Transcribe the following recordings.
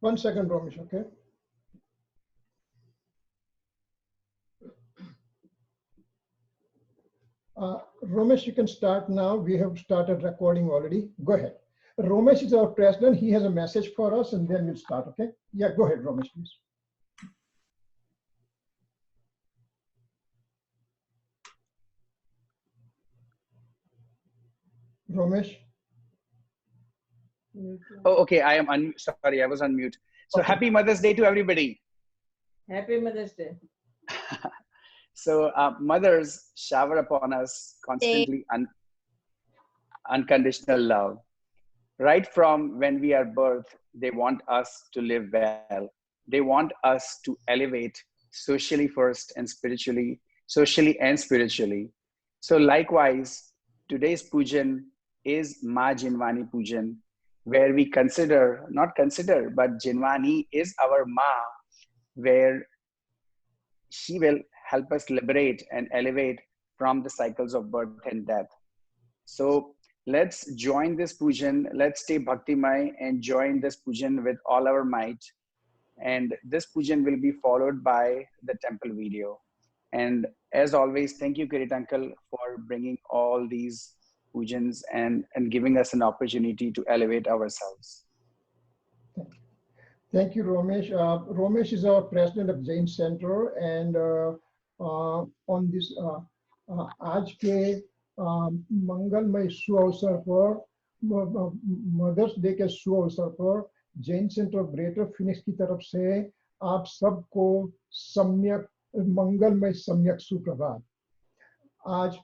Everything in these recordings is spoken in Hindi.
1 second, Ramesh, okay? Ramesh, you can start now. We have started recording already. Go ahead. Ramesh is our president. He has a message for us, and then we'll start, okay? Yeah, go ahead, Ramesh, please. Ramesh? Oh, okay. I am sorry, I was on mute. So okay. Happy Mother's Day to everybody. Happy Mother's Day. So mothers shower upon us constantly unconditional love. Right from when we are birthed, they want us to live well. They want us to elevate socially first and spiritually, So likewise, today's pujan is Ma Jinwani Pujan, where we not consider, but Jinwani is our Ma, where she will help us liberate and elevate from the cycles of birth and death. So let's join this pujan. Let's stay bhaktimay and join this pujan with all our might. And this pujan will be followed by the temple video. And as always, thank you, Kirit Uncle, for bringing all these pujans and giving us an opportunity to elevate ourselves. Thank you, Ramesh. Ramesh is our president of Jain Center, and on this आज के मंगलमय शुभ अवसर पर, मदर्स डे के शुभ अवसर पर जैन सेंटर ग्रेटर फिनिक्स की तरफ से आप सबको सम्यक मंगलमय सम्यक सुप्रभात। आज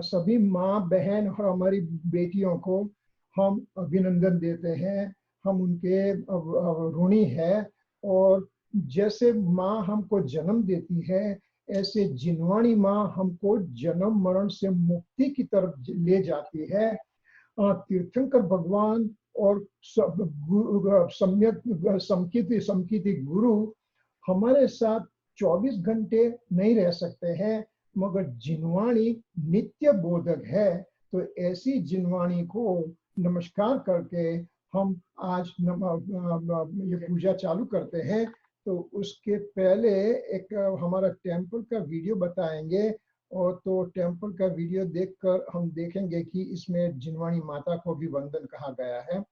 सभी माँ बहन और हमारी बेटियों को हम अभिनंदन देते हैं। हम उनके ऋणी हैं, और जैसे माँ हमको जन्म देती है, ऐसे जिनवाणी माँ हमको जन्म मरण से मुक्ति की तरफ ले जाती है। तीर्थंकर भगवान और सम्यक समकीर्ति गुरु हमारे साथ 24 घंटे नहीं रह सकते हैं, मगर जिनवाणी नित्य बोधक है। तो ऐसी जिनवाणी को नमस्कार करके हम आज ये पूजा चालू करते हैं। तो उसके पहले एक हमारा टेम्पल का वीडियो बताएंगे, और तो टेम्पल का वीडियो देखकर हम देखेंगे कि इसमें जिनवाणी माता को भी वंदन कहा गया है।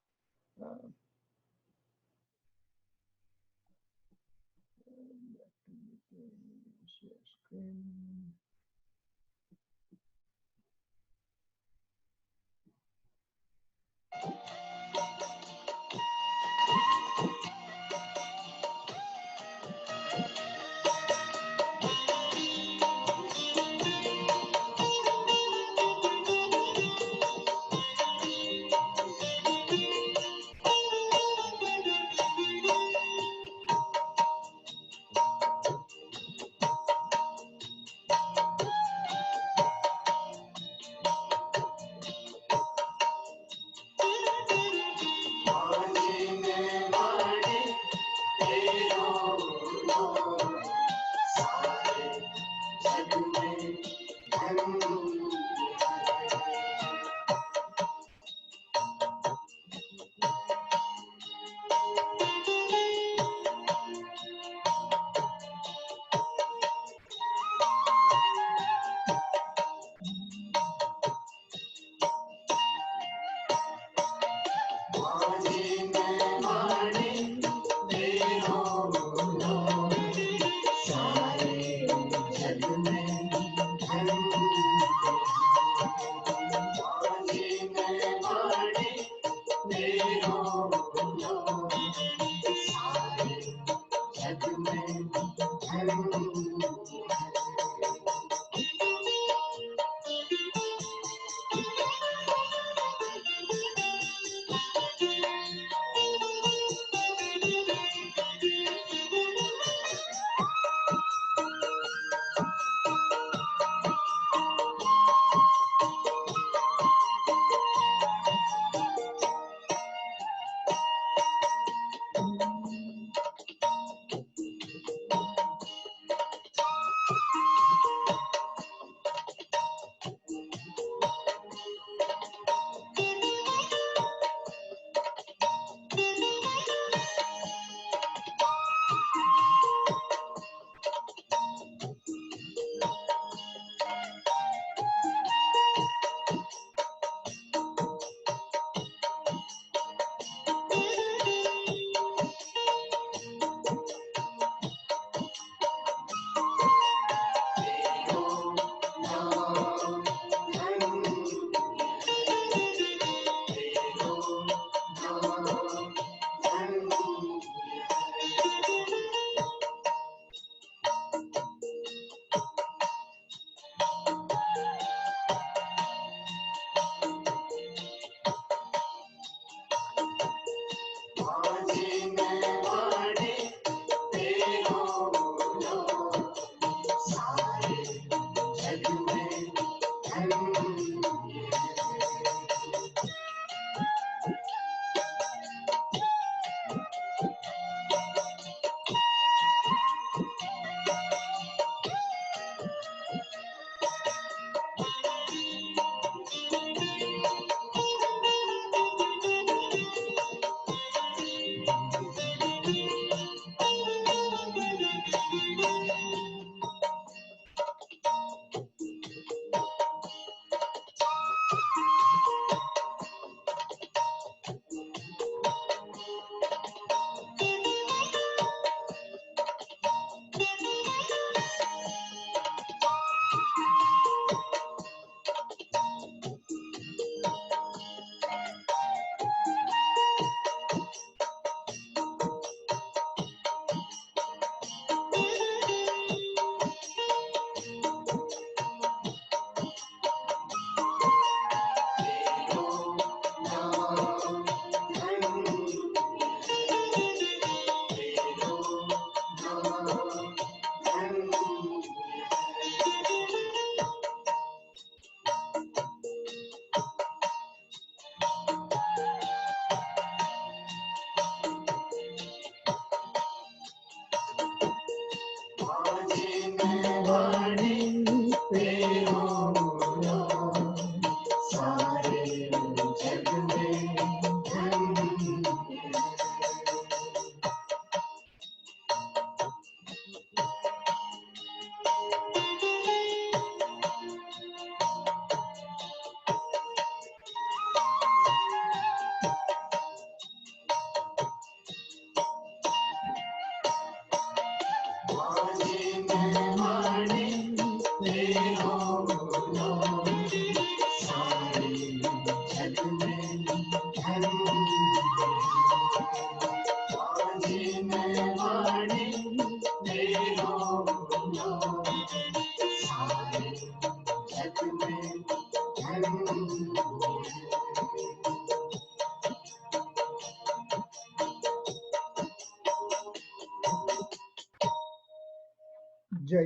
जय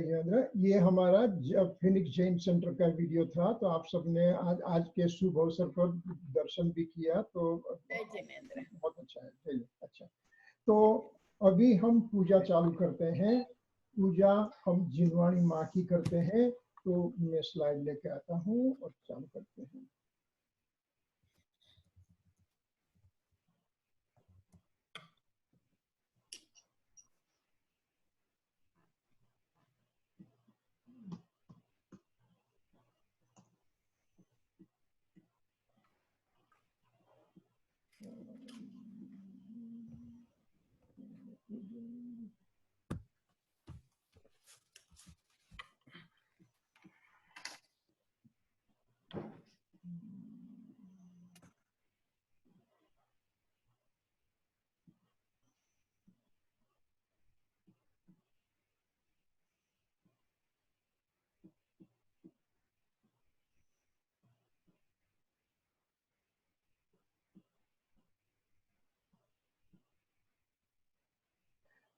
जिनेंद्र, ये हमारा फिनिक्स जैन सेंटर का वीडियो था। तो आप सबने आज के शुभ अवसर पर दर्शन भी किया, तो बहुत अच्छा है। चलिए, अच्छा, तो अभी हम पूजा चालू करते हैं। पूजा हम जिनवाणी माँ की करते हैं। तो मैं स्लाइड लेके आता हूँ और चालू करते हैं।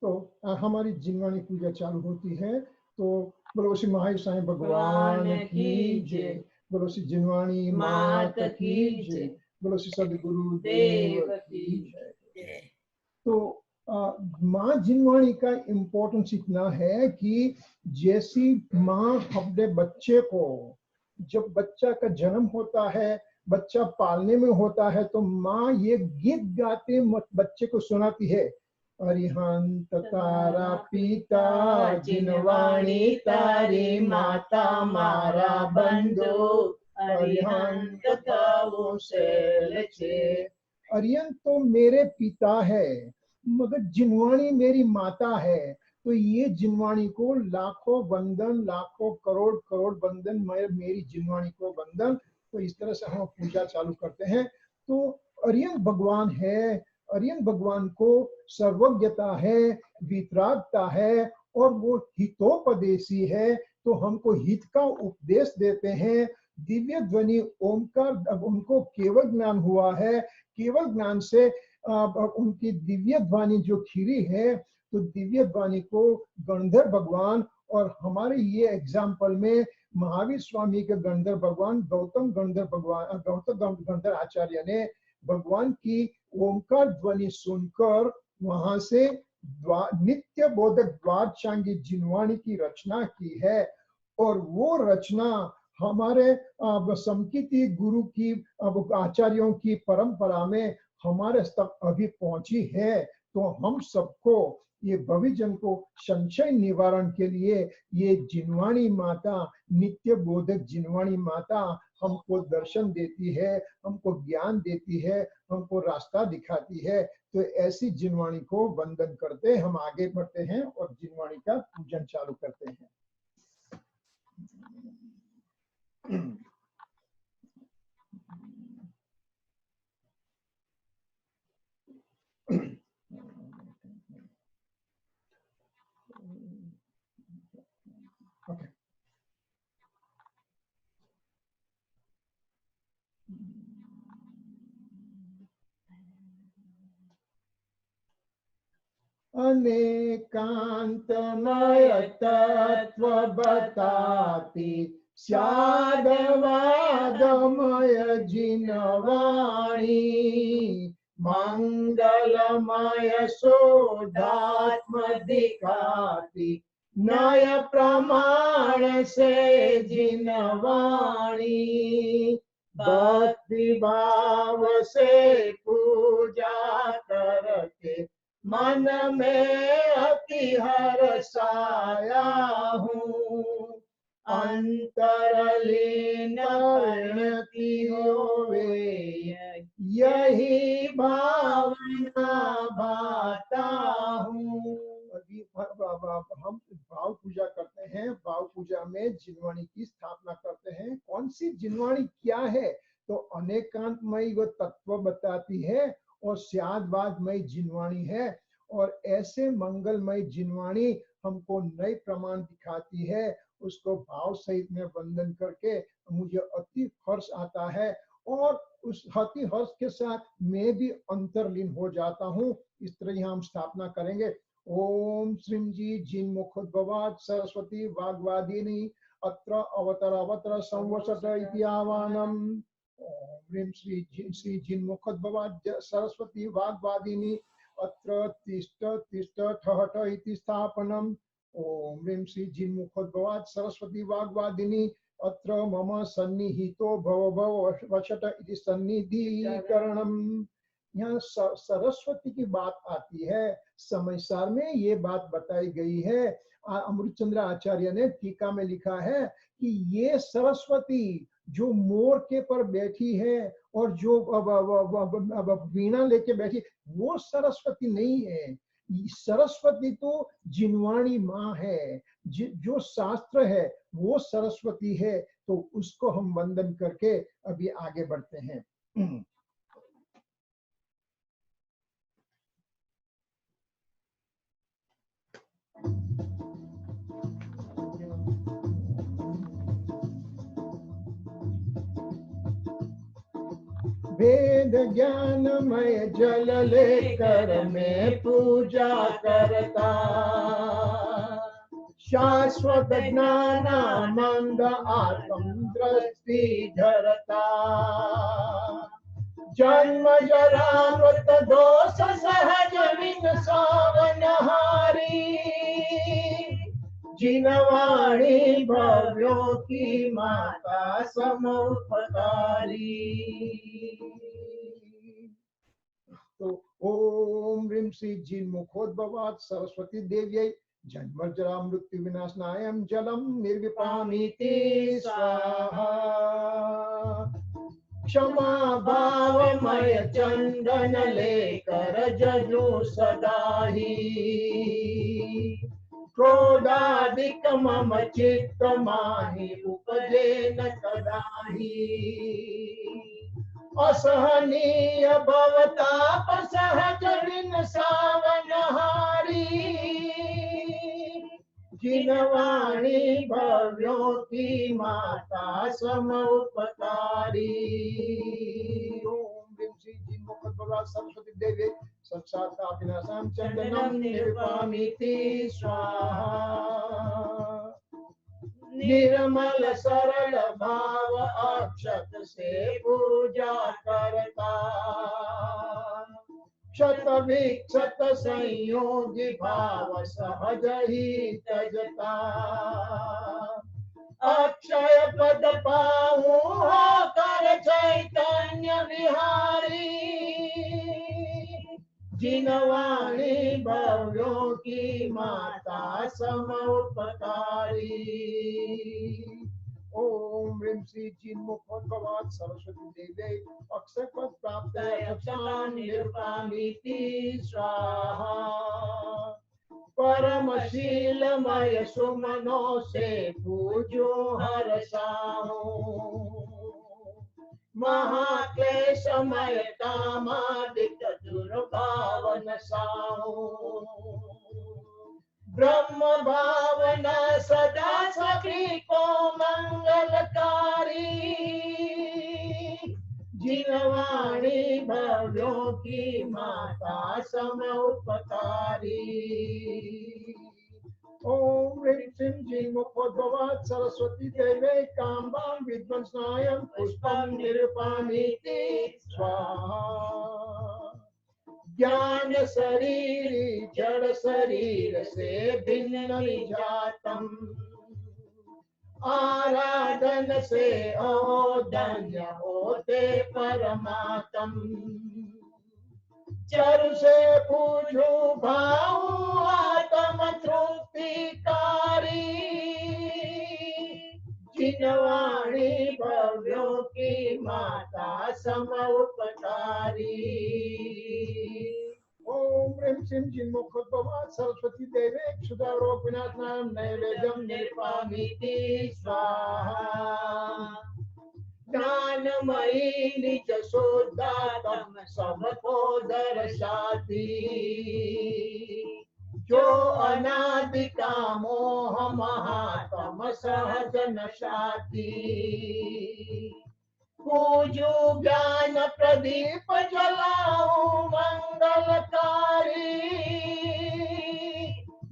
तो हमारी जिनवाणी पूजा चालू होती है। तो बोलो श्री महावीर साईं भगवान की जय, बोलो श्री जिनवाणी मात की जय, बोलो श्री सदगुरु देव की जय। तो माँ जिनवाणी का इम्पोर्टेंस इतना है कि जैसी माँ अपने बच्चे को, जब बच्चा का जन्म होता है, बच्चा पालने में होता है, तो माँ ये गीत गाते बच्चे को सुनाती है। अरिहंत तारा पिता जिनवाणी तारी माता मारा बंधु, अरिहंत ताऊ शैल छे। अरिहंत तो मेरे पिता है, मगर जिनवाणी मेरी माता है। तो ये जिनवाणी को लाखों वंदन, लाखों करोड़ करोड़ वंदन, मेरी जिनवाणी को वंदन। तो इस तरह से हम पूजा चालू करते हैं। तो अरिहंत भगवान है, अरिहंत भगवान को सर्वज्ञता है, वितरागता है, और वो हितोपदेशी है। तो हमको हित का उपदेश देते हैं। दिव्य ध्वनि ओमकार, अब उनको केवल ज्ञान हुआ है। केवल ज्ञान से उनकी दिव्य ध्वनि जो खीरी है, तो दिव्य ध्वनि को गणधर भगवान, और हमारे ये एग्जाम्पल में महावीर स्वामी के गणधर भगवान गौतम गणधर भगवान, गौतम गणधर आचार्य ने भगवान की ओमकार ध्वनि सुनकर वहां से नित्य बोधक द्वादशांगी जिनवाणी की रचना की है। और वो रचना हमारे समकीर्ति गुरु की, आचार्यों की परंपरा में हमारे तक अभी पहुंची है। तो हम सबको, ये भविजन को संशय निवारण के लिए ये जिनवाणी माता, नित्य बोधक जिनवाणी माता हमको दर्शन देती है, हमको ज्ञान देती है, हमको रास्ता दिखाती है। तो ऐसी जिनवाणी को वंदन करते हम आगे बढ़ते हैं और जिनवाणी का पूजन चालू करते हैं। Okay. अनेकांतमय तत्व बताती स्यादवादमय जिनवाणी, मंगलमय शोधात्म दिखाती नय प्रमाण से जिनवाणी। भक्ति भाव से पूजा करके मन में अति हर्षाया हूँ। अंतरलीन प्रणति होवे यही भावना भाता हूँ। अभी हम भाव पूजा करते हैं। भाव पूजा में जिनवाणी की स्थापना करते हैं। कौन सी जिनवाणी क्या है? तो अनेकांतमयी वो तत्व बताती है और स्यादवादमय जिनवाणी है। और ऐसे मंगलमय जिनवाणी हमको नए प्रमाण दिखाती है, उसको भाव सहित में वंदन करके मुझे अति हर्ष आता है और उस अति हर्ष के साथ मैं भी अंतर्लीन हो जाता हूँ। इस तरह यहाँ हम स्थापना करेंगे। ओम श्रीम जी जिन्मुखोद्भवात् सरस्वती वाग्वादिनी अत्र अवतर अवतर संवसत इति आह्वानम्। ओम ह्रीं श्री जिन्मुखोद्भवात् सरस्वती वाग्वादिनी अत्र तिष्ठ तिष्ठ ठहठ इति स्थापनम्। ओम ह्रीं श्री जिन्मुखोद्भवात् सरस्वती वाग्वादिनी अत्र मम सन्निहितो भव भव वशट इति सन्निधिकरणम्। यहाँ सरस्वती की बात आती है। समय सार में ये बात बताई गई है। अमृतचंद्र आचार्य ने टीका में लिखा है कि ये सरस्वती जो मोर के पर बैठी है और जो अब वीणा लेके बैठी, वो सरस्वती नहीं है। सरस्वती तो जिनवाणी माँ है। जो शास्त्र है वो सरस्वती है। तो उसको हम वंदन करके अभी आगे बढ़ते हैं। वेद ज्ञानमय जल लेकर मैं पूजा करता, शाश्वत ज्ञानानंद आत्म दृष्टि धरता। जन्म जरा मृत दोष सहज विन सावनहारी, जिनवाणी भव्यों की माता समउपकारी। तो ओम ह्रीं श्री जिन्मुखोद्भवात् सरस्वती देव्यै जन्म जरा मृत्यु विनाशनायं जलम निर्विपामीति स्वाहा। क्षमा भावमय चंदन लेकर जजू सदाही, क्रोधादिक मम चित्त माहि उपजे न कदाहि। असहनीय भवताप सहज विन सावनहारी, जिनवाणी भव्यों की माता समउपकारी। ओम ह्रीं श्री जिन्मुखोद्भवात् सरस्वती देवी सत्सात् विनाशं चंदनम निर्वामीति स्वाहा। निर्मल सरल भाव अक्षत से पूजा करता, क्षत विक्षत संयोगी भाव सहज ही तजता। अक्षय पद पाऊं होकर चैतन्य विहारी, जिनवाणी भव्यों की माता समउपकारी। ओम ह्रीं श्री जिन्मुखोद्भवात् सरस्वती देव्यै अक्षय पद प्राप्त अक्षां निरुपामीति स्वाहा। परमशीलमय सुमनों से पूजो हरसाऊं, महाक्लेशमय कामादिक दुर्भावन साऊं। ब्रह्म भावना सदा सभी को मंगलकारी, जिनवाणी भव्यों की माता समउपकारी। ओम ह्रीं श्रीं जिन्मुखोद्भवात् सरस्वती देवी काम्बां विध्वंसनायं पुष्पं निरुपामीति स्वाहा। ज्ञान शरीर जड़ शरीर से भिन्न विजातम, आराधन से ओ धन्य होते परमात्म। चरु से पूजो भाऊ आत्म तृप्तिकारी, जिनवाणी भव्यों की माता समउपकारी। ओम ह्रीं श्रीं जिन्मुखोद्भवात् सरस्वती देवी क्षुधारोग विनाशनां नैवेद्यं निर्वामीति स्वाहा। ज्ञानमयी निज शुद्धात्म सबको दर्शाती, जो अनादि का मोह महात्म सहज नशाती। पूजू ज्ञान प्रदीप जलाऊं मंगलकारी,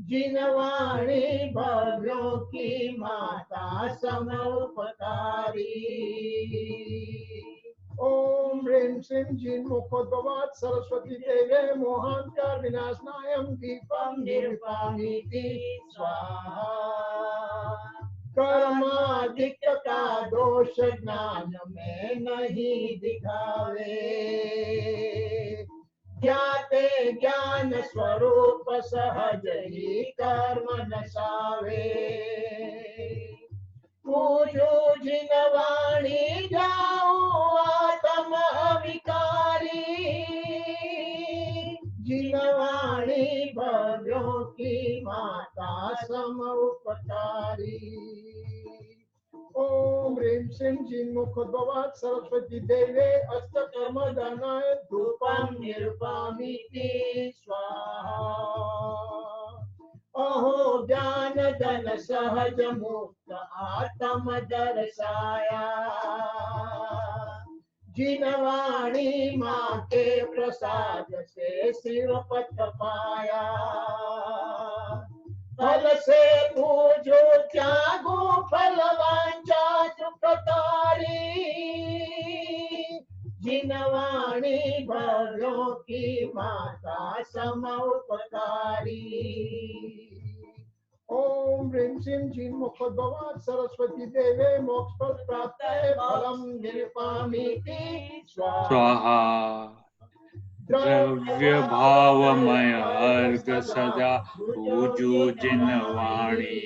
जिनवाणी भव्यों की माता समउपकारी। ओम ह्रीं श्रीं जिन्मुखोद्भवात् सरस्वती देवे मोहांकार विनाशनायं दीपं निर्वापयति स्वाहा। कर्माधिक्य का दोष ज्ञान में नहीं दिखावे, ज्ञाते ज्ञान स्वरूप सहज ही कर्म नसावे। पूजो जिनवाणी जाओ आत्म विकारी, जिनवाणी भव्यों की माता समउपकारी। ओम ह्रीं श्रीं जिन्मुखोद्भवात् सरस्वती देवे अष्टकर्मदानाय धूपं निर्वापयति स्वाहा। अहो ज्ञान धन सहज मुक्त आत्म दर्शाया, जिनवाणी माँ के प्रसाद से शिव पथ पाया। फल से पूजो त्यागो फल वांछा सुखकारी, जिनवाणी भव्यों की माता समउपकारी। ओम ह्रीं श्रीं जिन्मुखोद्भवात् सरस्वती देवे मोक्षफल प्राप्तये फलं निर्वापयति स्वाहा। द्रव्य भावमय अर्घ सदा पूजो जिनवाणी,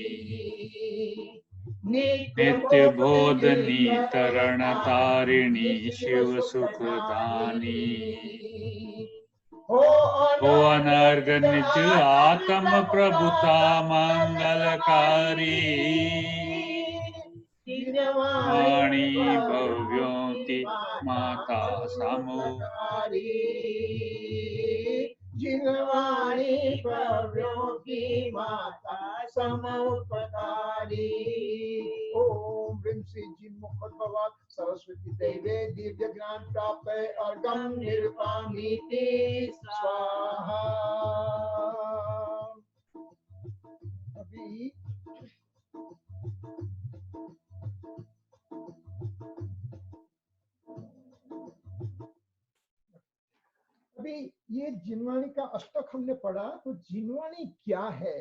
नित्य बोधनी तरण तारिणी शिव सुखदानी। हो अनर्घ निज आत्म प्रभुता मंगलकारी, वाणी भव्यों की माता समउपकारी। जिनवाणी भव्यों की माता समउपकारी। ओम ह्रीं श्रीं जिन्मुखोद्भवात् सरस्वती देवे दिव्य ज्ञान प्राप्त अर्घं निर्वापयति स्वाहा। अभी ये जिनवाणी का अष्टक हमने पढ़ा, तो जिनवाणी क्या है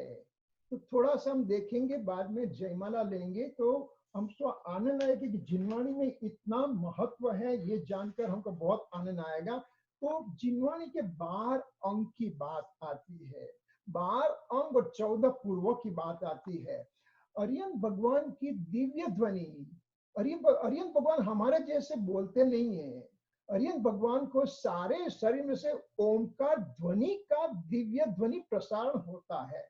तो थोड़ा सा हम देखेंगे, बाद में जयमाला लेंगे तो हमको आनंद आएगा कि जिनवाणी में इतना महत्व है, ये जानकर हमको बहुत आनंद आएगा। तो जिनवाणी के 12 अंग की बात आती है, 12 अंग और 14 पूर्वों की बात आती है। अरिहंत भगवान की दिव्य ध्वनि, अरिहंत भगवान हमारे जैसे बोलते नहीं है। अरिहंत भगवान को सारे शरीर में से ओमकार ध्वनि का दिव्य ध्वनि प्रसारण होता है,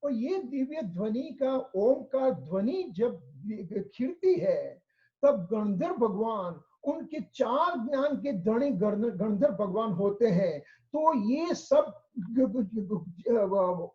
और ये दिव्य ध्वनि का ओमकार ध्वनि जब खिड़ती है तब गणधर भगवान, उनके 4 ज्ञान के धनी गणधर भगवान होते हैं। तो ये सब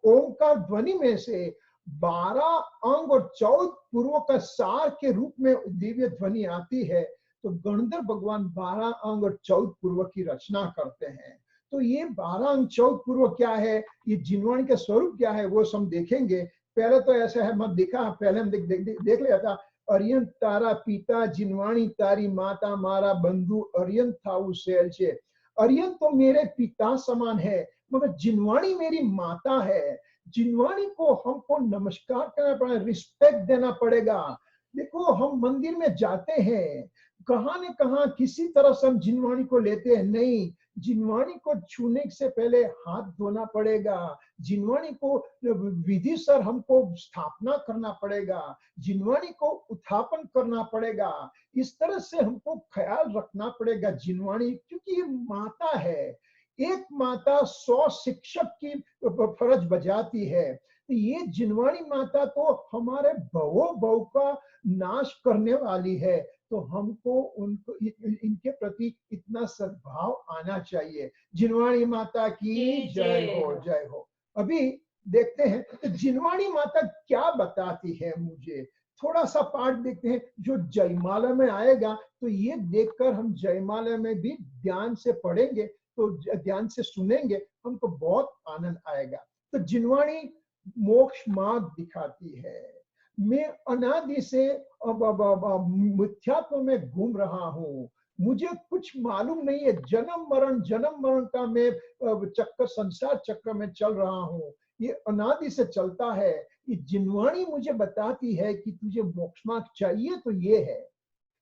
ओमकार ध्वनि में से 12 अंग और 14 पूर्वों का सार के रूप में दिव्य ध्वनि आती है। तो गणधर भगवान 12 अंग और 14 पूर्व की रचना करते हैं। तो ये 12 अंग 14 पूर्व क्या है, ये जिनवाणी का स्वरूप क्या है, वो हम देखेंगे। पहले तो ऐसा है, मैं देखा पहले हम देख लिया था। अरिहंत तारा पिता, जिनवाणी तारी माता, मारा बंधु अरिहंत थाऊ शैल छे। अरिहंत तो मेरे पिता समान है, मगर जिनवाणी मेरी माता है। जिनवाणी को हमको नमस्कार करना पड़ेगा, रिस्पेक्ट देना पड़ेगा। देखो हम मंदिर में जाते हैं, कहां न कहां किसी तरह से हम जिनवाणी को लेते हैं, नहीं, जिनवाणी को छूने से पहले हाथ धोना पड़ेगा। जिनवाणी को विधि सर हमको स्थापना करना पड़ेगा, जिनवाणी को उत्थापन करना पड़ेगा। इस तरह से हमको ख्याल रखना पड़ेगा जिनवाणी, क्योंकि ये माता है। एक माता 100 शिक्षक की फर्ज बजाती है। ये जिनवाणी माता तो हमारे भवो भव का नाश करने वाली है, तो हमको उनको इनके प्रति इतना सद्भाव आना चाहिए। जिनवाणी माता की जय हो, जय हो। अभी देखते हैं तो जिनवाणी माता क्या बताती है मुझे, थोड़ा सा पाठ देखते हैं जो जयमाला में आएगा, तो ये देखकर हम जयमाला में भी ध्यान से पढ़ेंगे, तो ध्यान से सुनेंगे, हमको बहुत आनंद आएगा। तो जिनवाणी मोक्ष मार्ग दिखाती है। मैं अनादि से मिथ्यात्व में घूम रहा हूँ, मुझे कुछ मालूम नहीं है, जन्म मरण का मैं चक्कर, संसार चक्र में चल रहा हूँ, ये अनादि से चलता है। ये जिनवाणी मुझे बताती है कि तुझे मोक्ष मार्ग चाहिए तो ये है।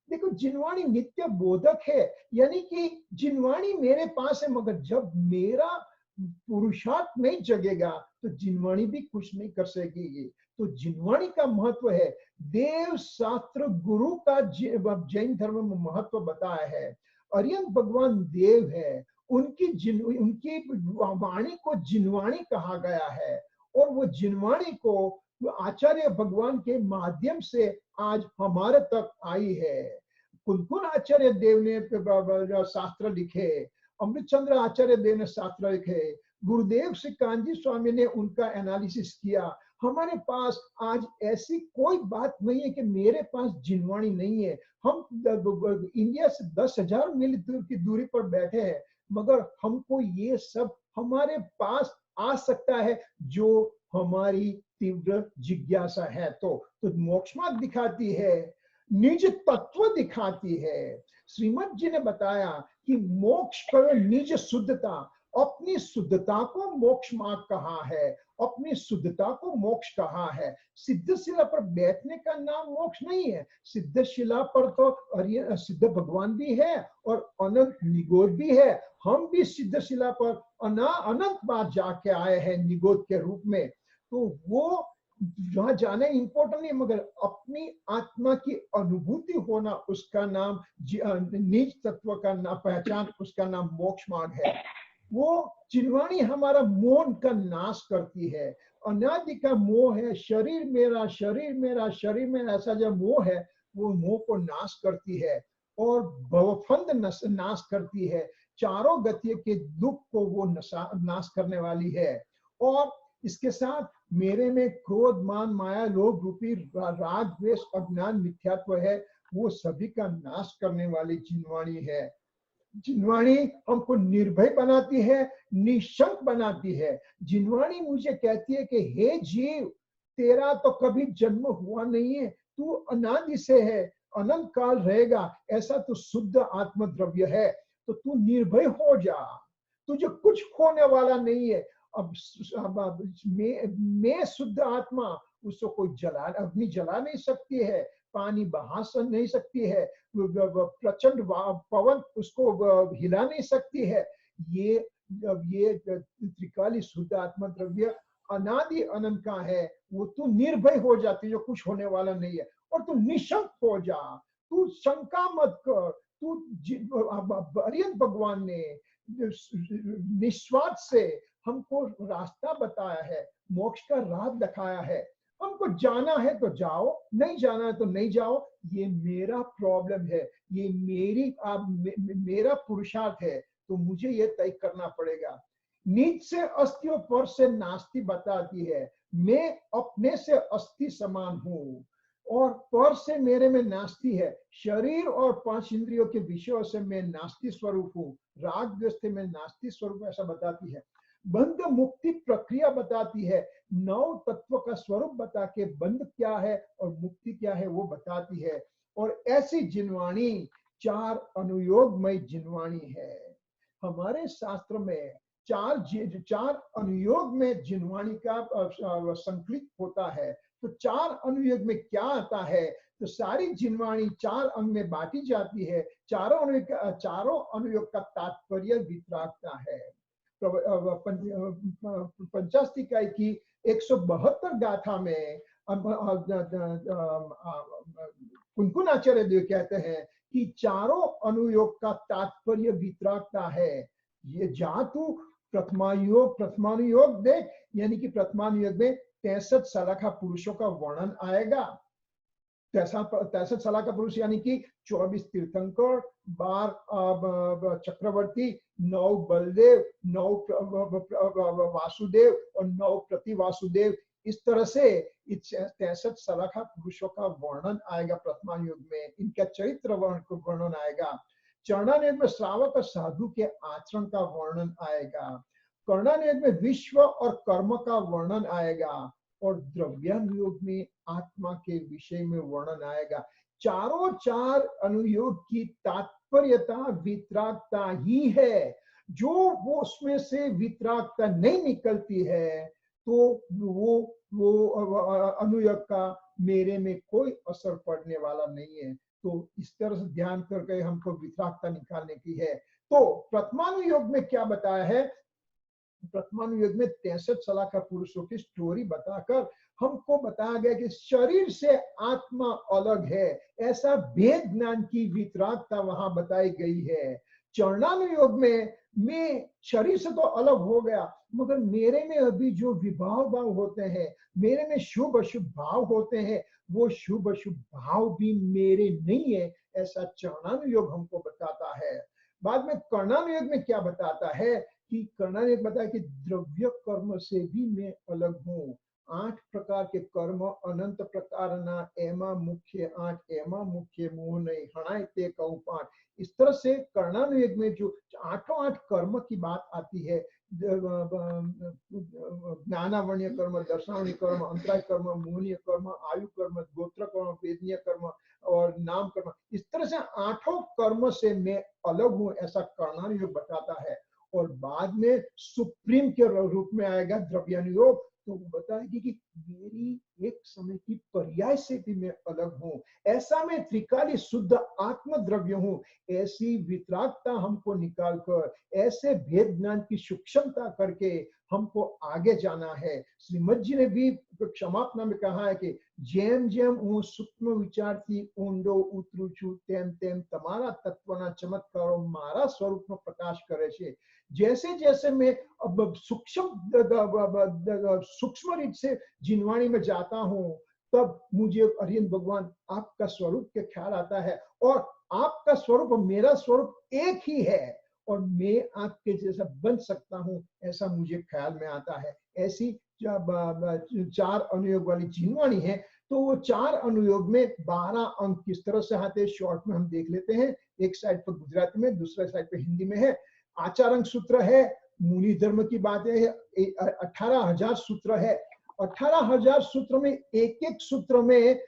देखो जिनवाणी नित्य बोधक है, यानी कि जिनवाणी मेरे पास है, मगर जब मेरा पुरुषार्थ नहीं जगेगा तो जिनवाणी भी कुछ नहीं कर सकेगी। तो जिनवाणी का महत्व है, देव शास्त्र गुरु का जैन धर्म में महत्व बताया है। अरिहंत भगवान देव है, उनकी वाणी को जिनवाणी कहा गया है, और वो जिनवाणी को आचार्य भगवान के माध्यम से आज हमारे तक आई है। कुन आचार्य देव ने शास्त्र लिखे, अमृतचंद्र आचार्य देव ने शास्त्र लिखे, गुरुदेव श्री कांजी स्वामी ने उनका एनालिसिस किया। हमारे पास आज ऐसी कोई बात नहीं है कि मेरे पास जिनवाणी नहीं है। हम इंडिया से 10,000 मील की दूरी पर बैठे हैं, मगर हमको ये सब हमारे पास आ सकता है जो हमारी तीव्र जिज्ञासा है। तो मोक्ष मार्ग दिखाती है, निज तत्व दिखाती है। श्रीमद जी ने बताया कि मोक्ष करो निज शुद्धता, अपनी शुद्धता को मोक्ष मार्ग कहा है, अपनी शुद्धता को मोक्ष कहा है। सिद्धशिला पर बैठने का नाम मोक्ष नहीं है। सिद्धशिला पर तो सिद्ध भगवान भी है और अनंत निगोद भी है। हम भी सिद्धशिला पर अनंत बार जाके आए हैं निगोद के रूप में। तो वो जहाँ जाने इंपॉर्टेंट नहीं, मगर अपनी आत्मा की अनुभूति होना उसका नाम, निज तत्व का नाम पहचान, उसका नाम मोक्ष मार्ग है। वो जिनवाणी हमारा मोह का नाश करती है। अनादि का मोह है, शरीर मेरा शरीर मेरा शरीर में, ऐसा जो मोह है वो मोह को नाश करती है और भवफंद नाश करती है। चारों गतियों के दुख को वो नाश करने वाली है। और इसके साथ मेरे में क्रोध मान माया लोभ रूपी राग द्वेष अज्ञान मिथ्यात्व है, वो सभी का नाश करने वाली जिनवाणी है। जिनवाणी हमको निर्भय बनाती है, निशंक बनाती है। जिनवाणी मुझे कहती है कि हे जीव, तेरा तो कभी जन्म हुआ नहीं है, तू अनादि से है, अनंत काल रहेगा, ऐसा तो शुद्ध आत्मद्रव्य है, तो तू निर्भय हो जा, तुझे कुछ होने वाला नहीं है। अब मैं शुद्ध आत्मा, उसको कोई अग्नि जला नहीं सकती है, पानी बहा नहीं सकती है, प्रचंड पवन उसको हिला नहीं सकती है। ये त्रिकाली शुद्ध आत्मा द्रव्य अनादि अनंत का है। वो तू निर्भय हो जाती है, जो कुछ होने वाला नहीं है, और तू निशंक हो जा, तू शंका मत कर। तू अरिहंत भगवान ने निस्वार्थ से हमको रास्ता बताया है, मोक्ष का राह दिखाया है। हमको जाना है तो जाओ, नहीं जाना है तो नहीं जाओ। ये मेरा प्रॉब्लम है, ये मेरा पुरुषार्थ है, तो मुझे ये तय करना पड़ेगा। नीच से अस्थि और पर से नास्ति बताती है। मैं अपने से अस्थि समान हूँ और पर से मेरे में नास्ति है। शरीर और 5 इंद्रियों के विषयों से मैं नास्ति स्वरूप हूँ। राग द्वेष से मैं नास्ति स्वरूप, ऐसा बताती है। बंध मुक्ति प्रक्रिया बताती है। 9 तत्व का स्वरूप बता के बंध क्या है और मुक्ति क्या है वो बताती है। और ऐसी जिनवाणी 4 अनुयोगमय जिनवाणी है। हमारे शास्त्र में 4 अनुयोग में जिनवाणी का संकलित होता है। तो 4 अनुयोग में क्या आता है, तो सारी जिनवाणी 4 अंग में बांटी जाती है। चारों अनुयोग का तात्पर्य वितरागता है। पंचास्तिकाय की 172 गाथा में कुन आचार्य देव कहते हैं कि चारों अनुयोग का तात्पर्य वितरागता है। ये जहां तू प्रथमानुयोग देख, यानी कि प्रथमानुयोग में 63 सलाखा पुरुषों का वर्णन आएगा। 63 सलाखा पुरुष यानी कि 24 तीर्थंकर, 12 चक्रवर्ती, 9 बलदेव, 9 वासुदेव और 9 प्रति वासुदेव। इस तरह से 63 सलाखा पुरुषों का वर्णन आएगा प्रथमान युग में। इनका चरित्र वर्णन आएगा। चरणान युग में श्रावक और साधु के आचरण का वर्णन आएगा। कर्णान युग में विश्व और कर्म का वर्णन आएगा और द्रव्यान युग में आत्मा के विषय में वर्णन आएगा। चारों चार अनुयोग की तात्पर्यता वितरागता ही है। जो वो उसमें से वितरागता नहीं निकलती है तो वो अनुयोग का मेरे में कोई असर पड़ने वाला नहीं है। तो इस तरह से ध्यान करके हमको वितरागता निकालने की है। तो प्रथमानुयोग में क्या बताया है? प्रथमानुयोग में 63 सलाखा पुरुषों की स्टोरी बताकर हमको बताया गया कि शरीर से आत्मा अलग है, ऐसा भेद ज्ञान की वितरागता वहां बताई गई है। चरणानुयोग में मैं शरीर से तो अलग हो गया, मगर मेरे में अभी जो विभाव भाव होते हैं, मेरे में शुभ अशुभ भाव होते हैं, वो शुभ अशुभ भाव भी मेरे नहीं है, ऐसा चरणानुयोग हमको बताता है। बाद में कर्णानुयोग में क्या बताता है कि कर्णानुयोग बताया कि द्रव्य कर्म से भी मैं अलग हूँ। 8 प्रकार के कर्म अनंत प्रकार ना एमा मुख्य 8 एमा मुख्य मोह नहीं हणाय ते कहूं 5। इस तरह से कर्णानुयोग में जो 8 कर्म की बात आती है, ज्ञानावण्य कर्म, दर्शनावण्य कर्म, अंतराय कर्म, मोहनीय कर्म, आयु कर्म, गोत्र कर्म, वेदनीय कर्म और नाम कर्म, इस तरह से 8 कर्म से मैं अलग हूँ, ऐसा कर्णानुयोग बताता है। और बाद में सुप्रीम के रूप में आएगा द्रव्यानुयोग, तो वो बताएगी कि मेरी एक समय की पर्याय से भी मैं अलग हूँ, ऐसा मैं त्रिकाली शुद्ध आत्म द्रव्य हूँ। ऐसी वितरागता हमको निकालकर, ऐसे भेद ज्ञान की सूक्ष्मता करके हमको आगे जाना है। श्रीमद जी ने भी क्षमापना में कहा है कि जेम जेम हूँ सूक्ष्म विचार थी ऊंडो उतरू छू तेम तेम तमारा तत्वना चमत्कारो मारा स्वरूप में प्रकाश करे छे। जैसे जैसे मैं अब सूक्ष्म रूप से जिनवाणी में जाता हूँ, तब मुझे अरिहंत भगवान आपका स्वरूप के ख्याल आता है, और आपका स्वरूप और मेरा स्वरूप एक ही है, और मैं आपके जैसा बन सकता हूँ, ऐसा मुझे ख्याल में आता है। ऐसी 4 अनुयोग वाली जिनवाणी है। तो वो 4 अनुयोग में 12 अंक किस तरह से आते हैं, शॉर्ट में हम देख लेते हैं। एक साइड पर गुजराती में, दूसरे साइड पर हिंदी में है। आचारंग सूत्र है, मूली धर्म की बात है, 18,000 सूत्र है। 18,000 सूत्र में एक एक सूत्र में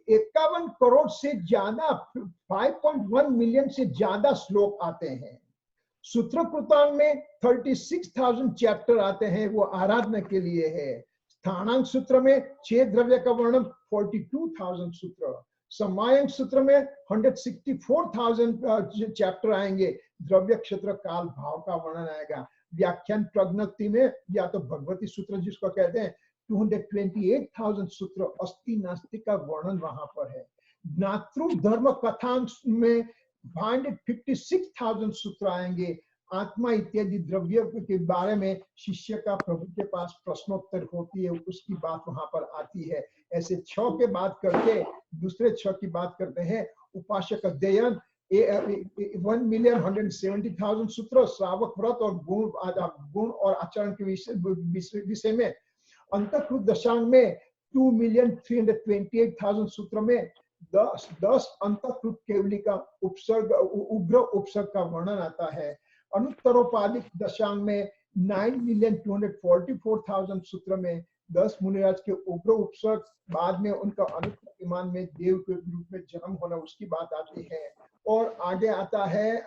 51 करोड़ से ज्यादा, 5.1 मिलियन से ज्यादा श्लोक आते हैं। सूत्र कृतांग में 36,000 चैप्टर आते हैं, वो आराधना के लिए है। स्थानांक सूत्र में 6 द्रव्य का वर्णन 42,000 सूत्र। समायंक सूत्र में 164,000 चैप्टर आएंगे। द्रव्य क्षेत्र काल भाव का वर्णन आएगा। व्याख्यान प्रज्ञप्ति में, या तो भगवती सूत्र जिसको कहते हैं, 228,000 सूत्र अस्थि नास्तिक का वर्णन वहां पर है। ज्ञातृ धर्म कथांश में 156,000 सूत्र आएंगे। आत्मा इत्यादि द्रव्य के बारे में शिष्य का प्रभु के पास प्रश्नोत्तर होती है, उसकी बात वहां पर आती है। ऐसे 6 के बात करके दूसरे 6 की बात करते हैं। उपासक अध्ययन 1,170,000 सूत्र। श्रावक व्रत और गुण और आचरण के विषय में। अंतःकृत दशांग में 2,328,000 सूत्र में 10 अंतःकृत केवली का उपसर्ग, उग्र उपसर्ग का वर्णन आता है। अनुत्तरोपाधिक दशांग में 9,244,000 सूत्र में 10 मुनिराज के उग्र उपसर्ग, बाद में उनका अनुत्तरमान में देव के रूप में जन्म होना, उसकी बात आती है। और आगे आता है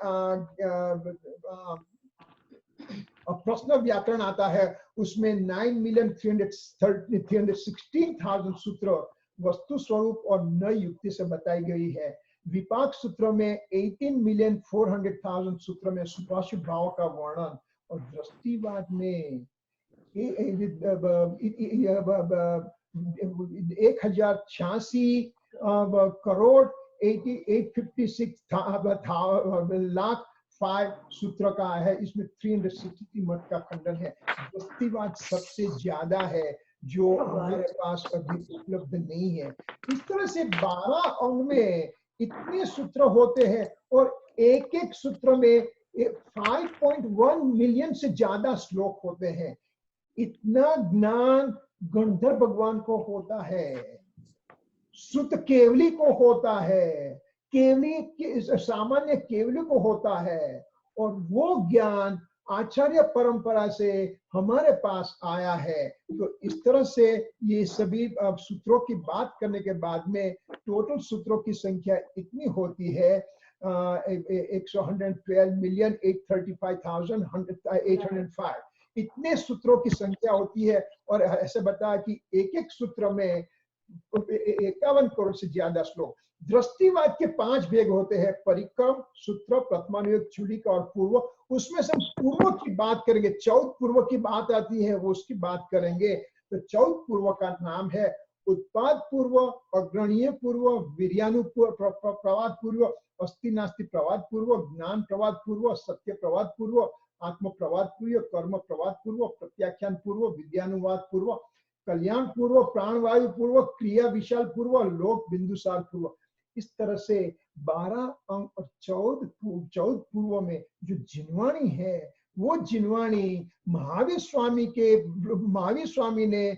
प्रश्न व्याकरण आता है, उसमें 9,316,000 सूत्र वस्तु स्वरूप और नई युक्ति से बताई गई है। विपाक सूत्र में 18,400,000 सूत्र में शुभाशुभ भाव का वर्णन, और दृष्टिवाद में 1,086 करोड़ 856 लाख 5 सूत्र का है। इसमें 360 मत का खंडन है। दृष्टिवाद सबसे ज्यादा है। जो हमारे पास अभी उपलब्ध नहीं है। इस तरह से 12 अंग में इतने सूत्र होते हैं और एक एक सूत्र में 5.1 मिलियन से ज्यादा श्लोक होते हैं। इतना ज्ञान गंधर्व भगवान को होता है, सुत केवली को होता है, केवली सामान्य केवली को होता है, और वो ज्ञान आचार्य परंपरा से हमारे पास आया है। तो इस तरह से ये सभी सूत्रों की बात करने के बाद में टोटल सूत्रों की संख्या इतनी होती है 112,835,805 इतने सूत्रों की संख्या होती है। और ऐसे बताया कि एक एक सूत्र में 51 करोड़ से ज्यादा श्लोक। दृष्टिवाद के 5 भेद होते हैं, परिक्रम, सूत्र, प्रथमानुयोग, चूलिक और पूर्व। उसमें से हम पूर्व की बात करेंगे, 14 पूर्व की बात आती है, वो उसकी बात करेंगे। तो 14 पूर्व का नाम है उत्पाद पूर्व, अग्रणीय पूर्व, वीर्यानु प्रवाद पूर्व, अस्ति नास्ति प्रवाद पूर्व, ज्ञान प्रवाद पूर्व, सत्य प्रवाद पूर्व, आत्म प्रवाद पूर्व, कर्म प्रवाद पूर्व, प्रत्याख्यान पूर्व, विद्यानुवाद पूर्व, कल्याण पूर्व, प्राणवायु पूर्व, क्रिया विशाल पूर्व, लोक बिंदुसार पूर्व। इस तरह से 12 अंक और 14 पूर्व में जो जिनवाणी है, वो जिनवाणी महावीर स्वामी ने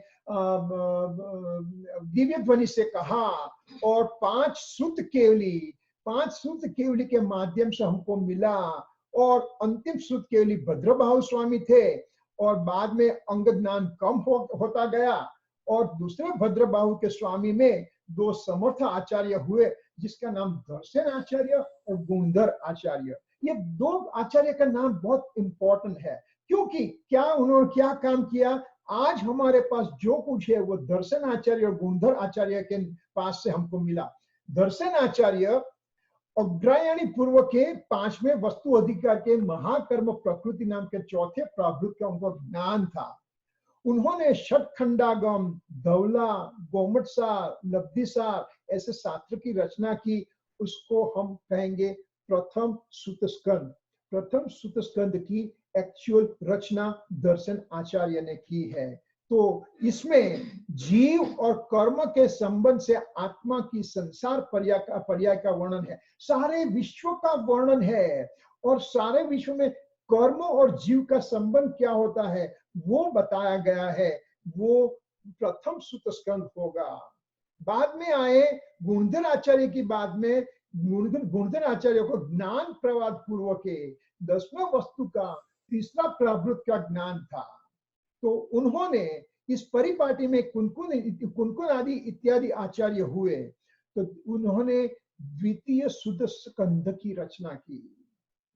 दिव्य ध्वनि से कहा, और 5 सूत केवली के माध्यम से हमको मिला। और अंतिम सूत केवली भद्रबाहु स्वामी थे, और बाद में अंग ज्ञान कम होता गया, और दूसरे भद्रबाहु के स्वामी में 2 समर्थ आचार्य हुए, जिसका नाम दर्शन आचार्य और गुणधर आचार्य। ये 2 आचार्य का नाम बहुत इंपॉर्टेंट है, क्योंकि उन्होंने क्या काम किया। आज हमारे पास जो कुछ है वो दर्शन आचार्य और गुणधर आचार्य के पास से हमको मिला। दर्शन आचार्य अग्रायणी पूर्व के 5वें वस्तु अधिकार के महाकर्म प्रकृति नाम के 4थे प्रावृत्त का उनको ज्ञान था। उन्होंने षटखंडागम, धवला, गोमटसार, लब्धिसार ऐसे शास्त्र की रचना की। उसको हम कहेंगे प्रथम सूतस्कंद। प्रथम सूतस्कंद की एक्चुअल रचना दर्शन आचार्य ने की है। तो इसमें जीव और कर्म के संबंध से आत्मा की संसार पर्याय का वर्णन है, सारे विश्व का वर्णन है, और सारे विश्व में कर्म और जीव का संबंध क्या होता है वो बताया गया है। वो प्रथम सूतस्कंद होगा। बाद में आए गुणधर आचार्य की। बाद में गुणधर आचार्य को ज्ञान प्रवाद पूर्व के 10वें वस्तु का 3रा प्रवृत्त का ज्ञान था। तो उन्होंने इस परिपाटी में कुनकुन आदि इत्यादि आचार्य हुए। तो उन्होंने द्वितीय सूत स्कंध की रचना की।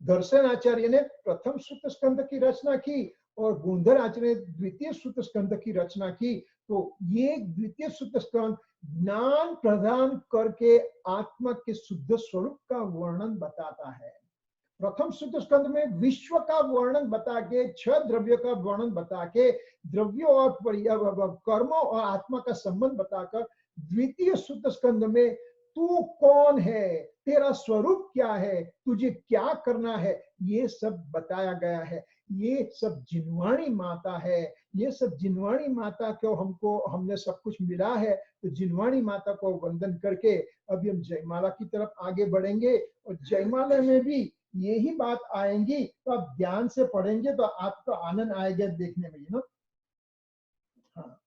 दर्शन आचार्य ने प्रथम सूत स्कंध की रचना की, और गुणधर आचार्य ने द्वितीय सूत स्कंध की रचना की। तो ये द्वितीय सूत स्कंध ज्ञान प्रदान करके आत्मा के शुद्ध स्वरूप का वर्णन बताता है। प्रथम सूत स्कंध में विश्व का वर्णन बता के, 6 द्रव्य का वर्णन बता के, द्रव्यों और कर्मों और आत्मा का संबंध बताकर, द्वितीय सूत स्कंध में तू कौन है, तेरा स्वरूप क्या है, तुझे क्या करना है, ये सब बताया गया है। ये सब जिनवाणी माता है। ये सब जिनवाणी माता को हमने सब कुछ मिला है। तो जिनवाणी माता को वंदन करके अभी हम जयमाला की तरफ आगे बढ़ेंगे, और जयमाला में भी यही बात आएंगी। तो आप ध्यान से पढ़ेंगे तो आपको आनंद आएगा देखने में, ना। हाँ,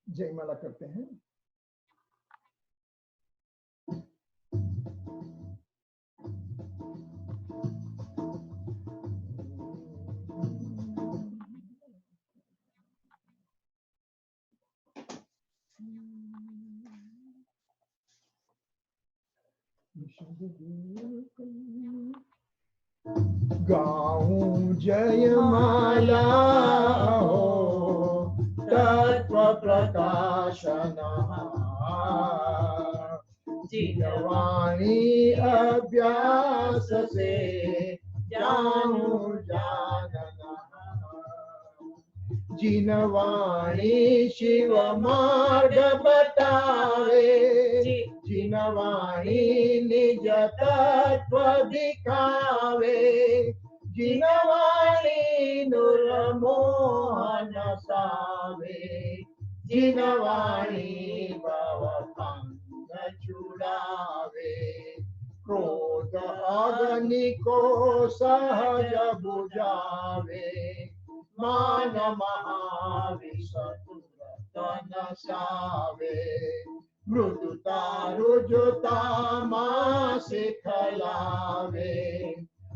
जयमाला करते हैं। गाऊं जयमाला हो तत्व प्रकाशना, जिनवाणी अभ्यास से जाऊं जानना, जिनवाणी शिव मार्ग बतावे, जिनवाणी निज तत्व दिखावे, जिनवाणी निर्मोहन जिनवाणी भव पंग छुड़ावे, क्रोध अग्नि को सहज बुझावे, मान महाविषतुरत नसावे, मृदुता रुजुता मां सिखलावे,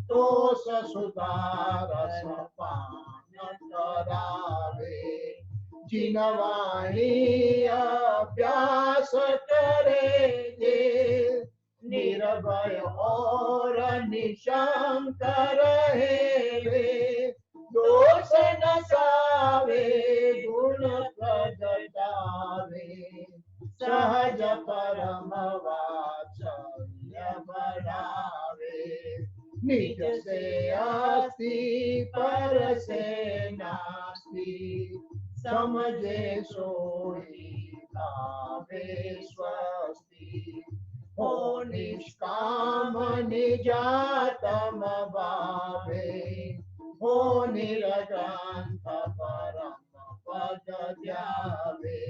तोष सुधारस पान करावे, जिनवाणी अभ्यास करे जे, निर्भय और निशंक रहे, दोष न सावे गुण प्रगटावे, सहज परम वात्सल्य बढ़ावे, निज से अस्ति पर से नास्ति, समझे सोई भावे स्वस्ति, हो निष्काम निजातम भावे, हो निरग्रंथ परम पद ध्यावे,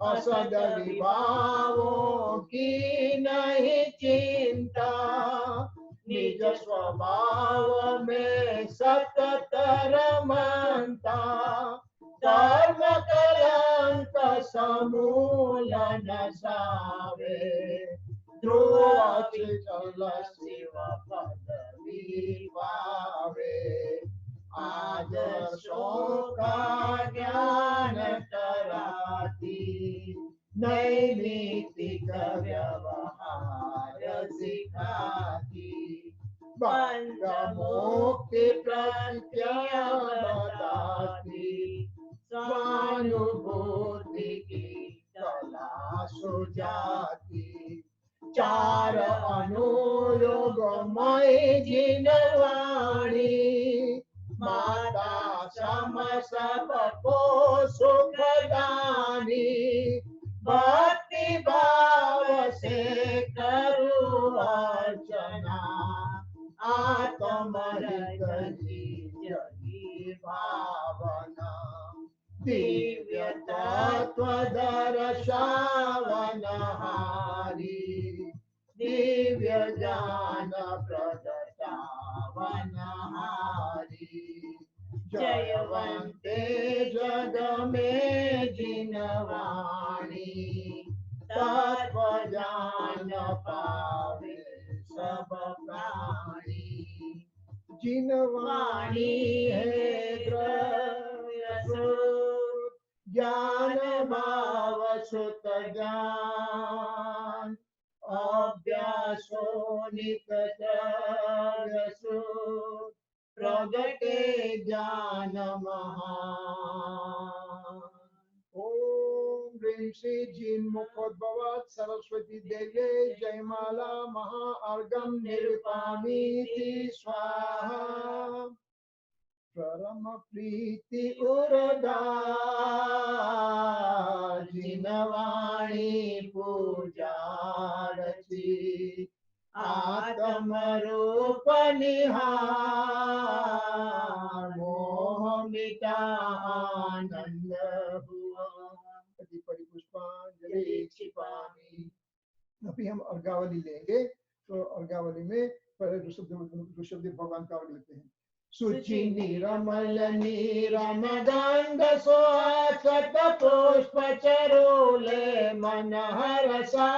असद विभावों की नहीं चिंता, निज स्वभाव में सतत रमता, धर्म कलंक समूल नसावे, ध्रुवचल शिव पदवी पावे, आदर्शों का ज्ञान कराती, नैमित्तिक व्यवहार सिखाती, बंध मुक्ति प्रत्यय बताती, स्वानुभूति की कला सुझाती, चार अनुयोगमय जिनवाणी, माता सम सबको सुखदानी, भक्ति भाव से करो अर्चना, आत्महित जगी भावना, दिव्य तत्व दर्शावनहारी, दिव्य ज्ञान प्रगटावनहारी, जयवंते जग में जिनवाणी, तत्व ज्ञान पावे सब प्राणी, जिनवाणी है द्रव्य स्रोत, ज्ञान भाव सुत ज्ञान, अभ्यासो नित द्रव्य स्रोत, प्रगटे ज्ञान महान। ओम ह्रीं श्री जिन मुखोद्भवात् सरस्वती देव्यै जयमाला महाअर्घं निरूपयामि स्वाहा, परम प्रीति उरदा जिनवाणी पूजारती, आत्म रूप निहार, मोह मिटा आनंद हुआ, पुष्पांजलि क्षिपामि। अभी हम अर्घावली लेंगे, तो अर्घावली में पहले ऋषभदेव भगवान का अर्घ लेते हैं। शुचि निरमल नीरम गंध सुहासत पुष्प चरोले मन हरसा,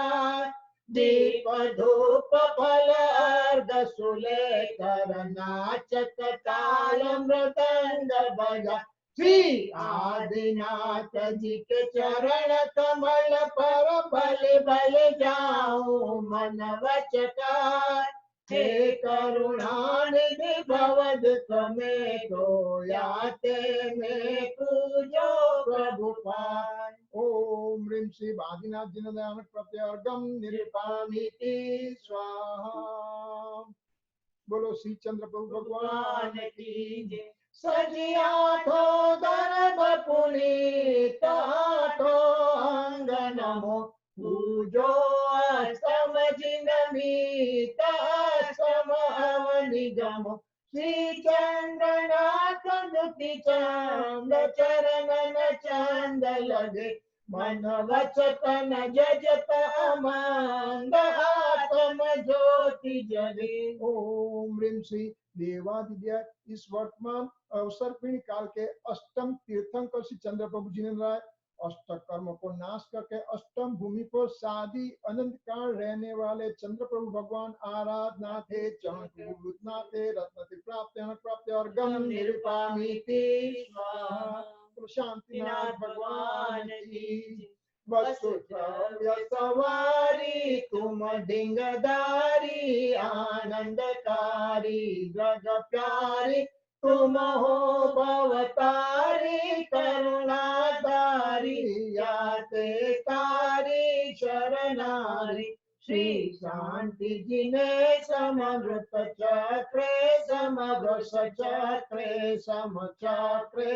दीप धूप फल अर्घ सुलेकर नाचत ताल मृदंग बजा, श्री आदिनाथ जी के चरण कमल पर बल बल जाऊं मन वचकार, हे करुणानिधि भवदुख में गोयाते में पूजो प्रभु पाय। ओम ह्रीं श्री आदिनाथ जिनदान प्रत्यर्घं निरूपयामि स्वाहा। बोलो श्री चंद्र प्रभु भगवान की जय। सजिया थो दरब पुनीत आठो अंग नमो, पूजो अष्टम जिनमीत अष्टम अवनि गमो, श्री चंद्रनाथ दुति चंद्र चरणन चांद लगे मन वचन जजत अमंग आत्म ज्योति जगे। ओम ह्रीं श्री देवादिदेव इस वर्तमान अवसर पीढ़ी काल के अष्टम तीर्थंकर श्री चंद्र प्रभु जी ने राय अष्ट कर्म को नाश करके अष्टम भूमि पर शादी अनंत काल रहने वाले चंद्र प्रभु भगवान आराधना थे चाणक्य थे रत्न प्राप्त और गम निरुपामिति स्वाहा शांतिनाथ भगवान की सवारी तुम डिंगदारी आनंदकारी जग प्यारी तुम हो भवतारी करुणाधारी याते तारी शरणारी श्री शांति जिने समृत चक्रे समरस चक्रे समचक्रे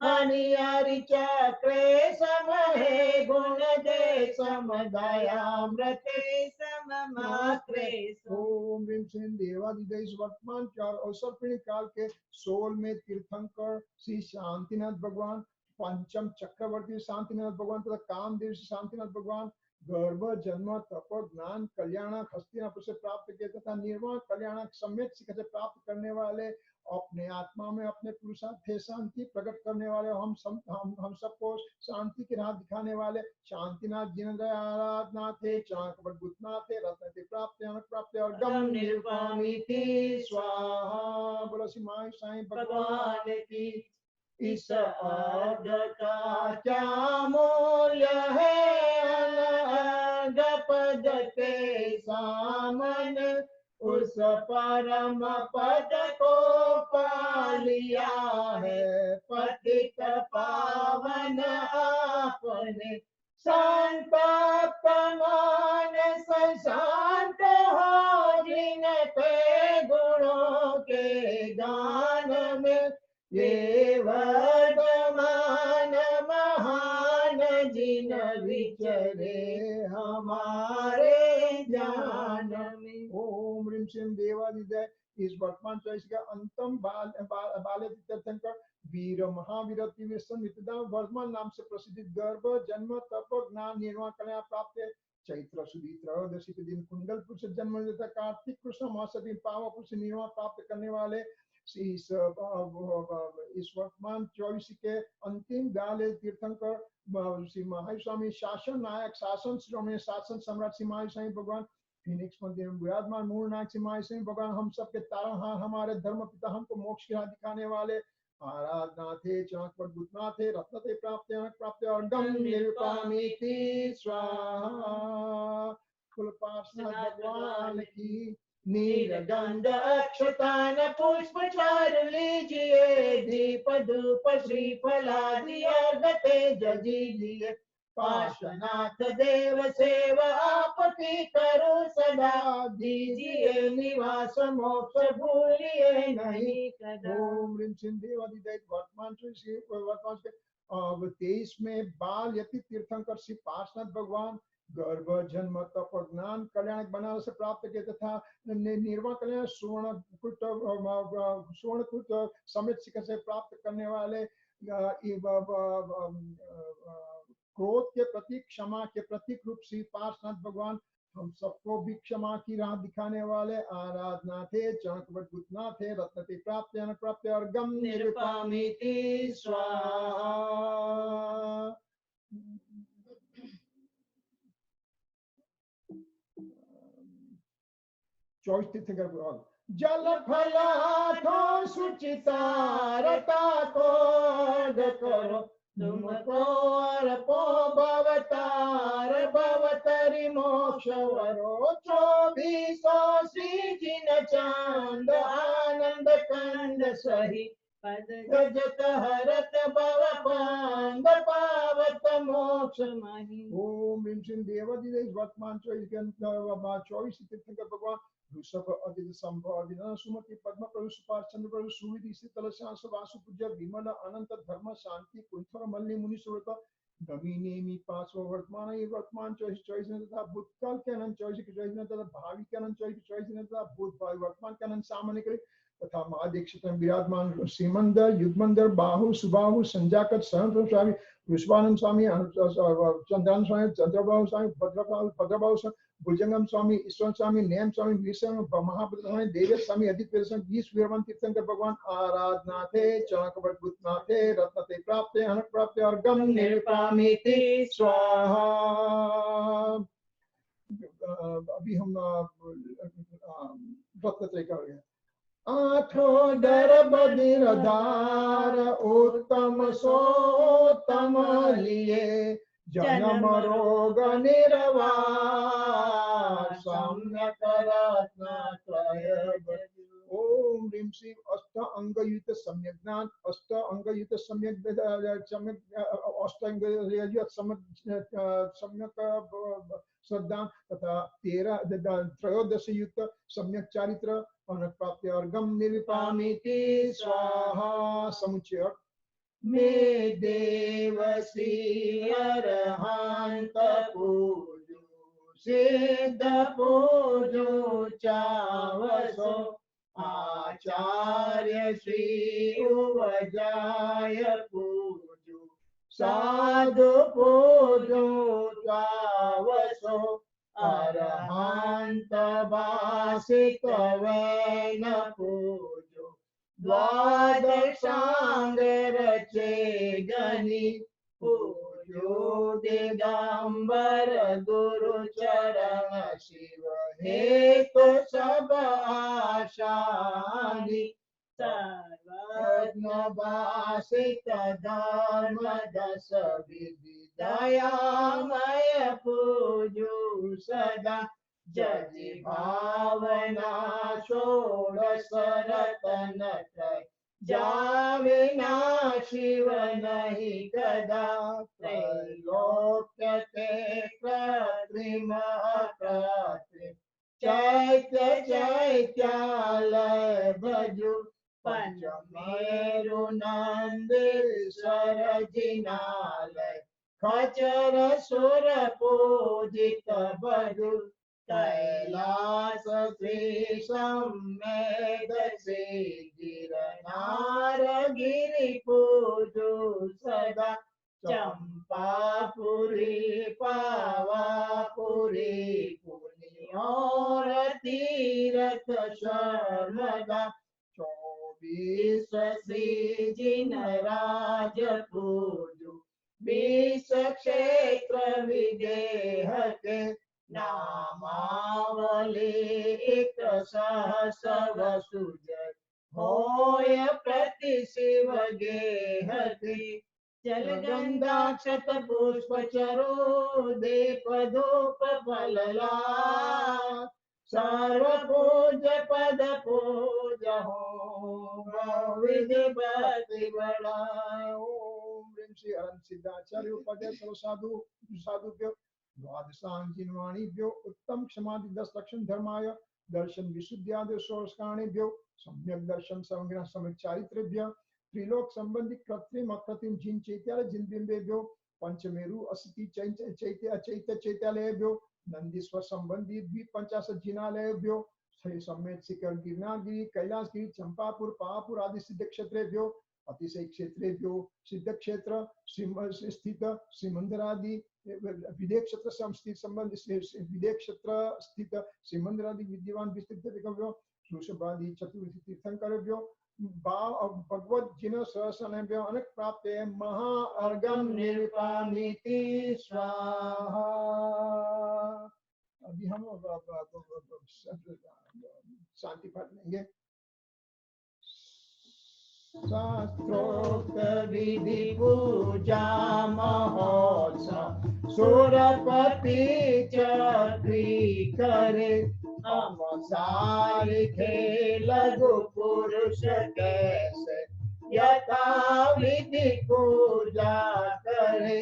अनियारी चक्रे समहे गुण दे समदयामृते सममात्रे। ओम ह्रीं श्री देवादिदेव इस वर्तमान चार अवसर पीढ़ी काल के 16 में तीर्थंकर श्री शांतिनाथ भगवान पंचम चक्रवर्ती शांतिनाथ भगवान तथा कामदेव श्री शांतिनाथ भगवान गर्भ जन्म तप ज्ञान कल्याण हस्तिनापुर से प्राप्त किए तथा निर्वाण कल्याण सम्यक शिखर से प्राप्त करने वाले अपने आत्मा में अपने पुरुषार्थ थे शांति प्रकट करने वाले हम सबको शांति की राह दिखाने वाले शांतिनाथ जिनेन्द्र आराधना थे चाणक्य थे रत्न थे प्राप्त और गम निरुपामिति स्वाहा। बोलो श्री माई साईं भगवान की। इस अर्घ का क्या मूल्य है अनर्घ पद के सामने उस परम पद को पा लिया है पतित पावन आपने संतप्त मानस शांत हो जिनके गुणों के गान में ये वर्तमान महान जिन विचरे हमारे ज्ञान में। ओम ह्रीं श्री देवादिदेव इस वर्तमान चौबीस का अंतम बाल्य तीर्थंकर वीर महावीर वर्तमान नाम से प्रसिद्ध गर्भ जन्म तप ज्ञान निर्वाण कल्याण प्राप्त चैत्र सुदी त्रयोदशी के दिन कुंडलपुर से जन्म लेता कार्तिक कृष्ण मास दिन पावापुर से निर्वाण प्राप्त करने वाले इस वर्तमान 24 के अंतिम गाले तीर्थंकर श्री महावीर स्वामी शासन नायक शासन श्रोमणी शासन सम्राट श्री महावीर स्वामी भगवान फिनिक्स मंदिर में विराजमान मूल नायक श्री महावीर स्वामी भगवान हम सबके तारणहार हमारे धर्म पिता हमको मोक्ष की राह दिखाने वाले आराधना थे चाणक्य भूतना थे रत्न थे प्राप्त और गम निरुपामिति स्वाहा। कुल भगवान की नीलगंध अक्षतान पुष्प चार लीजिए दीप धूप श्रीफलादि अर्घते जजीजिए पार्श्वनाथ देव सेवा आपकी करो सदा दीजिए निवास मोक्ष भूलिए नहीं कदा। ओम ह्रीं श्री देवादिदेव वर्तमान 23 में बाल यति तीर्थंकर श्री पार्श्वनाथ भगवान गर्भ जन्म तप ज्ञान कल्याण बनारस से प्राप्त किए तथा निर्वाण कल्याण सुवर्णकृत समेत शिखर से प्राप्त करने वाले क्रोध के प्रतीक क्षमा के प्रतीक रूप श्री पार्श्वनाथ भगवान हम सबको भी क्षमा की राह दिखाने वाले आराधना थे चाणक्य थे रत्न थे प्राप्त और गम निरुपामिति स्वाहा। 24 तीर्थंकर जल फलाठो सुचितारता को करो तुमको अर्पो भवतार भवतरि मोक्ष वरो 24 श्री जिन चांद आनंद कंद सही पद गजत हरत भव पांद पावत मोक्ष मही। ओम ह्रीं श्री देवादिदेव वर्तमान 24 तीर्थंकर भगवान ऋषभ अदित संभव विधान सुमति पद्म प्रभु सुपार चंद्र प्रभु सुविधि शीतल शांस वासु पूज्य विमल अनंत धर्म शांति कुंथर मल्ली मुनि सुरत नवी नेमी पार्श्व वर्तमान ये वर्तमान 24 में तथा भूतकाल के अनंत 24 के 24 में तथा भावी के अनंत 24 के 24 में तथा भूत भावी वर्तमान के अनंत सामान्य करे तथा महादीक्षित विराजमान श्रीमंदर युगमंदर बाहु सुबाहु संजाकत सहस्र स्वामी पुष्पानंद स्वामी चंद्रान स्वामी चंद्रबाहु स्वामी भद्रबाहु स्वामी भुजंगम स्वामी ईश्वर स्वामी नेम स्वामी विषम महाभद्र स्वामी देव स्वामी अधिक स्वामी वीरवन तीर्थंकर भगवान आराधना थे चरणकवट भूतनाथे रत्नते प्राप्ते अनक प्राप्ते और गम निर्पामिते स्वाहा। अभी हम रत्नत्रय कर रहे हैं। आठों दर बदिरदार उत्तम सोतम लिए जन्म रोग निर्वार सम्यक रत्नत्रय। ओम ह्रीं श्रीं अष्ट अंगयुक्त सम्यक ज्ञान अष्ट अंगयुक्त सम्यक अष्ट अंगयुक्त सम्यक श्रद्धा तथा 13 युक्त सम्यक चारित्र अनक प्राप्ति और गम निर्विपामिति स्वाहा। समुच्चय मे देव श्री अरहंत पूजो सिद्ध पूजो चावसो आचार्य श्री उवजाय पूजो साधु पूजो चावसो अरहंत भासित वैन पूजो द्वादशांग रचे गनि पूजो दिगंबर गुरु चरण शिव हेतु सब आशानि सर्वज्ञ भासित धर्म दस विधि दयामय पूजो सदा जय भावना षोडश रतन त्रय जाविना शिव नहीं कदा त्रैलोक्य ते कृत्रिम अकृत्रिम चैत्य चैत्यालय भजु पंचमेरु नंदीश्वर जिनालय खचर सुर पूजित भजु कैलास श्री सम्मेद से गिरनार गिरि पूजो सदा चंपापुरी पावापुरी पुनि और तीरथ शर्मदा 24 श्री जिन राज पूजो 20 क्षेत्र विदेह के नामावली एक सहस वसुजय होय प्रति शिव गेहति जल गंधाक्षत पुष्प चरो दीप धूप फलला सर्व पूज पद पूज हो विधिपति बड़ा। ओम ह्रीं श्री अनंत सिद्धाचार्य उपाध्याय सर्व साधु साधुभ्यो द्वादशांग जिन्वाणीभ्यो उत्तम क्षमादि 10 लक्षण धर्माय दर्शन विशुद्ध्यादि षोडशकारणेभ्यो सम्यक दर्शन समग्र सम्यक चारित्रेभ्य त्रिलोक संबंधी कृत्रिम अकृत्रिम जिन चैत्यालय जिन बिंबेभ्यो पंचमेरु अस्ति चैत्य चैत्यालयेभ्यो नंदीश्वर संबंधी 50 जिनालयेभ्यो सम्यक शिखर गिरनागिरी कैलासगिरी चंपापुर पावापुर आदि सिद्ध क्षेत्रेभ्यो अतिशय क्षेत्रेभ्यो सिद्ध क्षेत्र स्थित श्रीमंदिरादि विदेह क्षेत्र संस्थित संबंध विदेह क्षेत्र स्थित श्रीमंदिरादि विद्यमान विस्तृत सुषभादि चतुर्थ तीर्थंकरेभ्यो भगवत जिन सहस्रनेभ्यो अनक प्राप्ते महा अर्घम निर्पामिति स्वाहा। अभी हम शांति पाठ लेंगे। शास्त्रोक्त विधि पूजा महोत्सव सुरपति चक्री करे हम सारी खेल पुरुष कैसे यथा विधि पूजा करे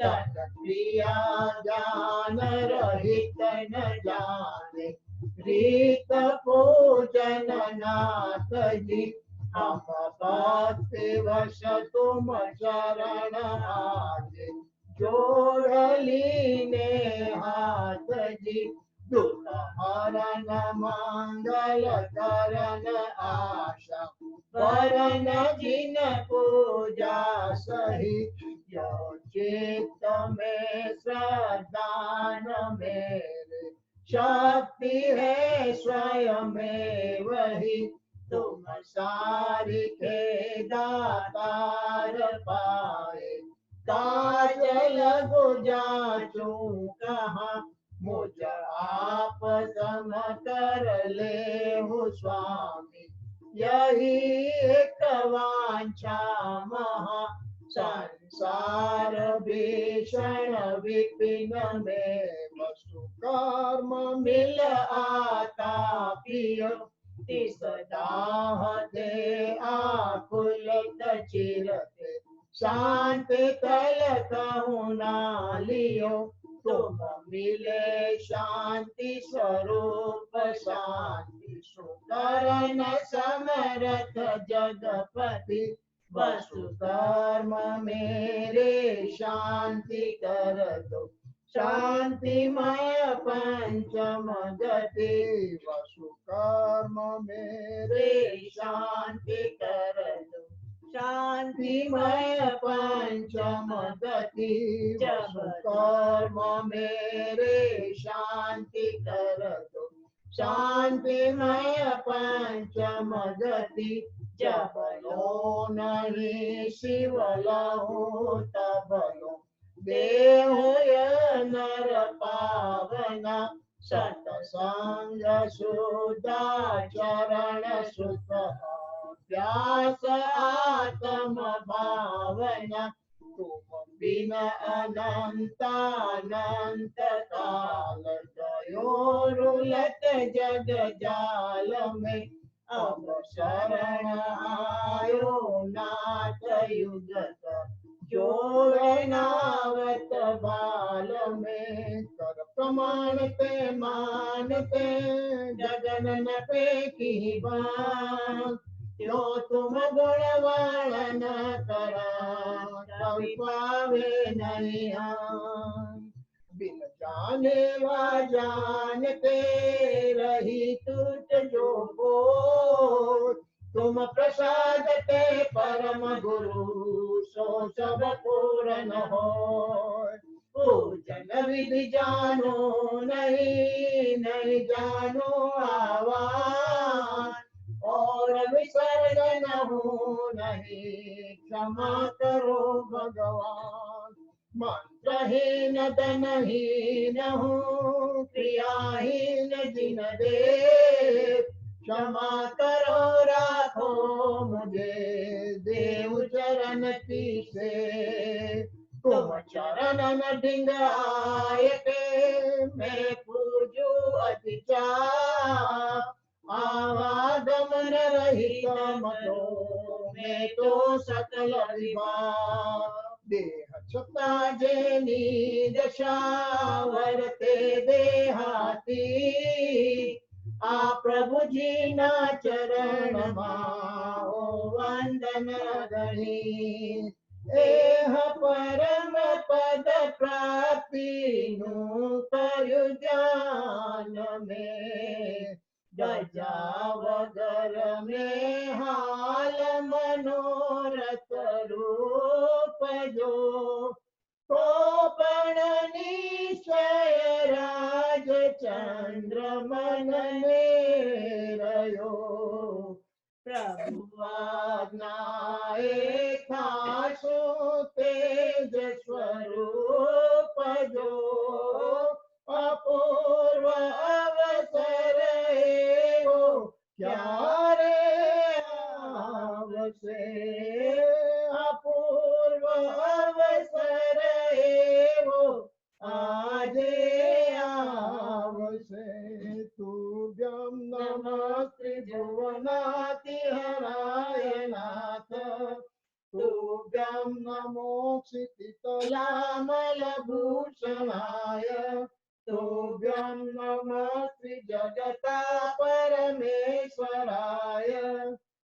दंड क्रिया ज्ञान रहित न जाने रीत पूजन नाथ जी हम भक्ति वश तुम शरण आजे जोड़ लीने हाथ जी दुख हरण मंगल करण आशा वरण जिन पूजा सहित यो चित्त में श्रद्धा न मेरे शक्ति है स्वयं में वही तुम सारी के दातार पाए काज लगो जाचू कहाँ मुझ आप सम कर ले हो स्वामी यही एक वांछा महा संसार भीषण विपिन में वसु कर्म मिल आता पिय तिस दाह दे आकुलित चिरते शांति कल कहूँ ना लियो तुम मिले शांति स्वरूप शांति सुकरण समरथ जगपति वसु कर्म मेरे शांति कर दो शांतिमय पंचम गति वसु कर्म मेरे शांति कर दो शांतिमय पंचम गति वसु कर्म मेरे शांति कर दो शांतिमय पंचम गति जब लो नहीं शिव लो तब लो देह नर पावना सतसंग सुधा चरण सुख व्यास आत्म भावना तुम बिन अनंतानंत काल गयो रुलत जग जाल में अब शरण आयो नाथ युगत जोड़ नावत बाल में कर प्रमाणते मानते जगन न पे की बात यो तुम गुणवाण न करा कवि पावे नहीं बिन जाने वा जानते रही टूट जो बोल तुम प्रसाद ते परम गुरु सो सब पूर्ण हो पूजन विधि जानो नहीं नहीं जानो आवाज और विसर्जन हो नहीं क्षमा करो भगवान मंत्रहीन धनहीन हो क्रियाहीन जिन दे क्षमा करो राखो मुझे देव चरण की से तुम चरण न ढिंगाए के मैं पूजू अतिचा आवागमन रहित मतो मैं तो सकल विवाह देह छता जेनी दशा वरते देहाती आ प्रभु जी ना चरण माओ वंदन गणी एह परम पद प्राप्ति नु करु जान में गजा वगर में हाल मनोरथ रूप जो तो पण निश्चय राज चंद्र मन में रयो प्रभु आज्ञाए खासो तेज स्वरूप जो अपूर्व अवसर एवो क्या रे आवसे अपूर्व अवसर एवो आजे आवसे तुभ्यं नमः त्रिभुवनाति हराय नाथ तुभ्यं नमो क्षितितलामलभूषणाय तुभ्यं नमः त्रिजगता परमेश्वराय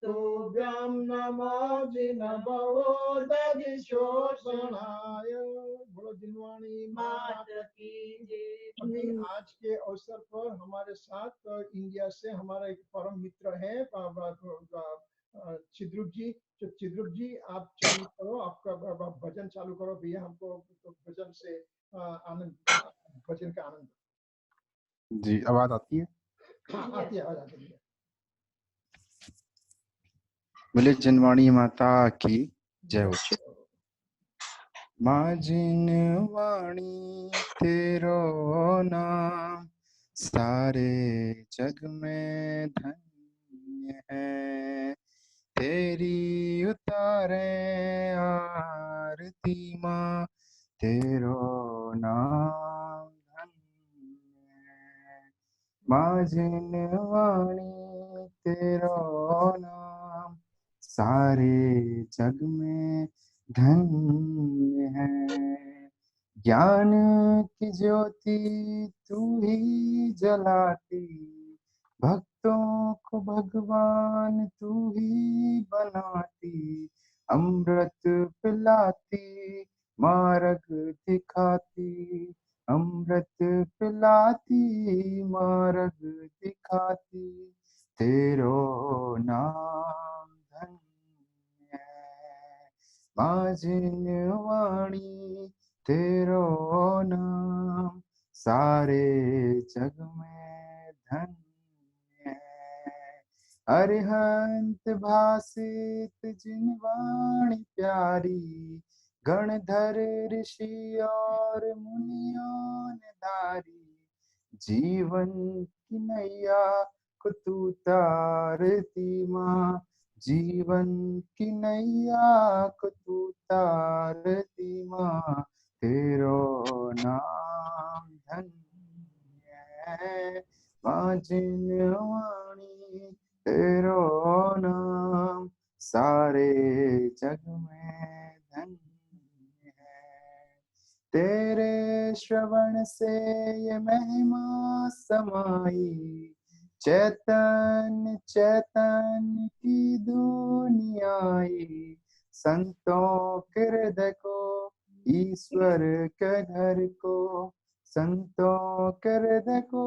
तुभ्यं नमो जिनभवोदधिशोषणाय बोलो जिनवाणी मात की जय। जन्माष्टमी आज के अवसर पर हमारे साथ इंडिया से हमारा एक परम मित्र है चिद्रुप जी। तो चिद्रुप जी आप चालू करो, आपका भजन चालू करो भैया, हमको भजन से आनंद, भजन का आनंद। जी आवाज आती है? हाँ आती है, आवाज आती है। बोले जिनवाणी माता की जय हो। माँ जिनवाणी तेरो नाम सारे जग में धन्य है, तेरी उतारे आरती माँ तेरो नाम धन्य है। माँ जिनवाणी तेरो नाम सारे जग में धन्य है। ज्ञान की ज्योति तू ही जलाती, भक्तों को भगवान तू ही बनाती, अमृत पिलाती मार्ग दिखाती, अमृत पिलाती मार्ग दिखाती, तेरो नाम धन्य है। माँ जिनवाणी तेरो नाम सारे जग में धन्य है। अरिहंत भासित जिनवाणी प्यारी, गणधर ऋषि और मुनियों ने धारी, जीवन की नैया को तू तारती माँ, जीवन की नैया को तू तारती माँ, तेरो नाम धन्य है। माँ जिनवाणी तेरो नाम सारे जग में धन्य है। तेरे श्रवण से ये महिमा समाई, चैतन्य चैतन्य की दुनियाई, संतों के हृदय को ईश्वर के घर को, संतों के हृदय को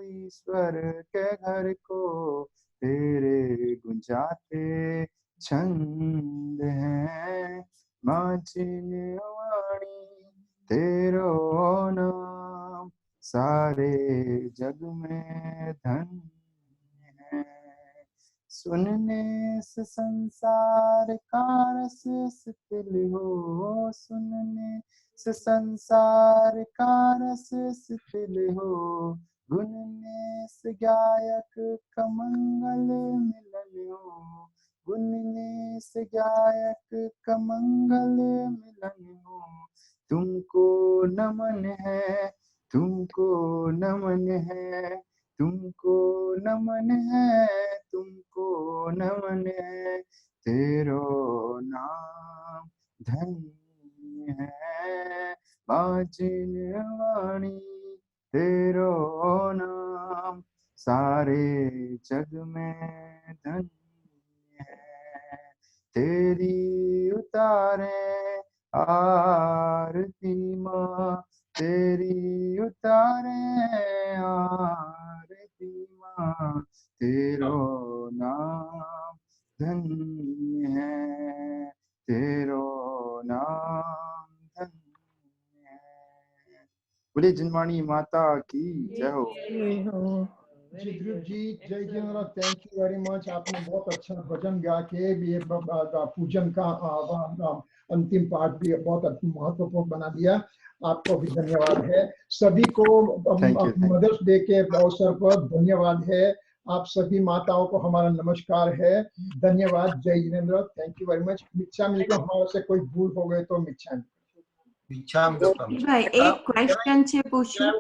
ईश्वर के घर को, तेरे गुंजाते छंद हैं। माँ जिनवाणी तेरो नाम सारे जग में धन्य है। सुनने से संसार का रस शिथिल हो, सुनने से संसार का रस शिथिल हो, गुनने से गायक का मंगल मिलन हो, गुनने से गायक का मंगल मिलन हो, तुमको नमन है, तुमको नमन है, तुमको नमन है, तुमको नमन है, तेरो नाम धन्य है। माँ जिनवाणी तेरो नाम सारे जग में धन्य है, तेरी उतारे आरती माँ, तेरी उतारे आरती माँ, तेरो नाम धन्य है, तेरो नाम धन्य है। बोले जिनवाणी माता की जय हो। चिद्रुप जी जय जिनेंद्र, थैंक यू वेरी मच। आपने बहुत अच्छा भजन गा के भी पूजन का अंतिम पार्ट भी बहुत महत्वपूर्ण बना दिया। आपको भी धन्यवाद है। सभी को मदर्स डे के अवसर पर धन्यवाद है। आप सभी माताओं को हमारा नमस्कार है, धन्यवाद। जय जिनेंद्र, थैंक यू वेरी मच। मिच्छामी को हमारे से कोई भूल हो गए तो मिच्छामी। भाई एक क्वेश्चन से पूछूं?